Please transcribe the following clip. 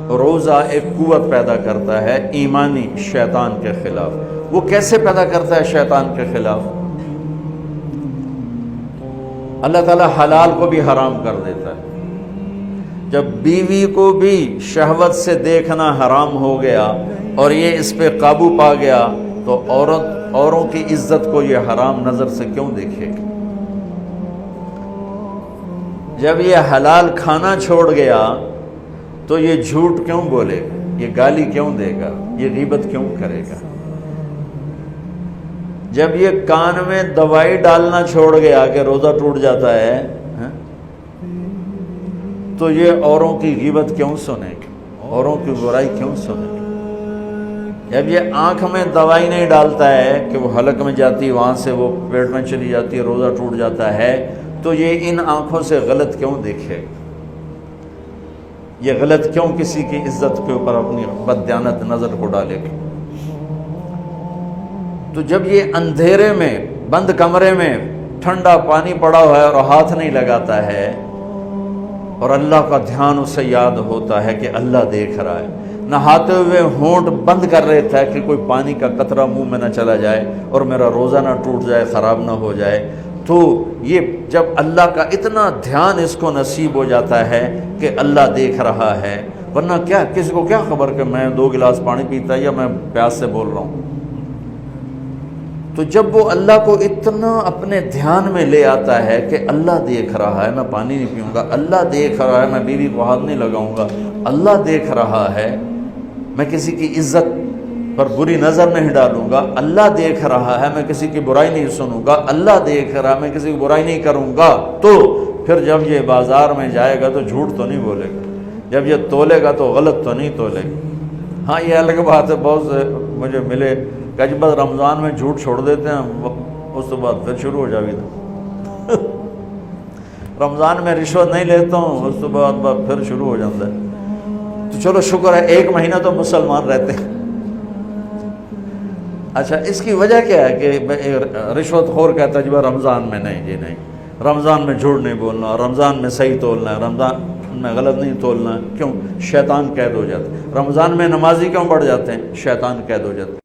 روزہ ایک قوت پیدا کرتا ہے ایمانی شیطان کے خلاف۔ وہ کیسے پیدا کرتا ہے شیطان کے خلاف؟ اللہ تعالیٰ حلال کو بھی حرام کر دیتا ہے۔ جب بیوی کو بھی شہوت سے دیکھنا حرام ہو گیا اور یہ اس پہ قابو پا گیا تو اوروں کی عزت کو یہ حرام نظر سے کیوں دیکھے گا؟ جب یہ حلال کھانا چھوڑ گیا تو یہ جھوٹ کیوں بولے گا؟ یہ گالی کیوں دے گا؟ یہ غیبت کیوں کرے گا؟ جب یہ کان میں دوائی ڈالنا چھوڑ گیا کہ روزہ ٹوٹ جاتا ہے تو یہ اوروں کی غیبت کیوں سنے گا؟ اوروں کی برائی کیوں سنے گا؟ جب یہ آنکھ میں دوائی نہیں ڈالتا ہے کہ وہ حلق میں جاتی ہے، وہاں سے وہ پیٹ میں چلی جاتی ہے، روزہ ٹوٹ جاتا ہے، تو یہ ان آنکھوں سے غلط کیوں دیکھے گا؟ یہ غلط کیوں کسی کی عزت کے اوپر اپنی بددیانت نظر کو ڈالے گا؟ تو جب یہ اندھیرے میں بند کمرے میں ٹھنڈا پانی پڑا ہوا ہے اور ہاتھ نہیں لگاتا ہے اور اللہ کا دھیان اسے یاد ہوتا ہے کہ اللہ دیکھ رہا ہے، نہاتے ہوئے ہونٹ بند کر رہتا ہے کہ کوئی پانی کا قطرہ منہ میں نہ چلا جائے اور میرا روزہ نہ ٹوٹ جائے، خراب نہ ہو جائے، تو یہ جب اللہ کا اتنا دھیان اس کو نصیب ہو جاتا ہے کہ اللہ دیکھ رہا ہے، ورنہ کیا کسی کو کیا خبر کہ میں 2 گلاس پانی پیتا یا میں پیاس سے بول رہا ہوں؟ تو جب وہ اللہ کو اتنا اپنے دھیان میں لے آتا ہے کہ اللہ دیکھ رہا ہے، میں پانی نہیں پیوں گا، اللہ دیکھ رہا ہے، میں بیوی کو ہاتھ نہیں لگاؤں گا، اللہ دیکھ رہا ہے، میں کسی کی عزت پر بری نظر نہیں ڈالوں گا، اللہ دیکھ رہا ہے، میں کسی کی برائی نہیں سنوں گا، اللہ دیکھ رہا ہے، میں کسی کی برائی نہیں کروں گا، تو پھر جب یہ بازار میں جائے گا تو جھوٹ تو نہیں بولے گا، جب یہ تولے گا تو غلط تو نہیں تولے گا۔ ہاں یہ الگ بات ہے، بہت سے مجھے ملے کہ بس رمضان میں جھوٹ چھوڑ دیتے ہیں، اس کے بعد پھر شروع ہو جاوی تھا رمضان میں رشوت نہیں لیتا ہوں، اس کے بعد پھر شروع ہو جاتا ہے۔ تو چلو شکر ہے 1 مہینہ تو مسلمان رہتے ہیں۔ اچھا اس کی وجہ کیا ہے کہ رشوت خور کہتا ہے جی رمضان میں نہیں، جی نہیں، رمضان میں جھوٹ نہیں بولنا، رمضان میں صحیح تولنا ہے، رمضان میں غلط نہیں تولنا ہے۔ کیوں؟ شیطان قید ہو جاتا ہے۔ رمضان میں نمازی کیوں بڑھ جاتے ہیں؟ شیطان قید ہو جاتا ہے۔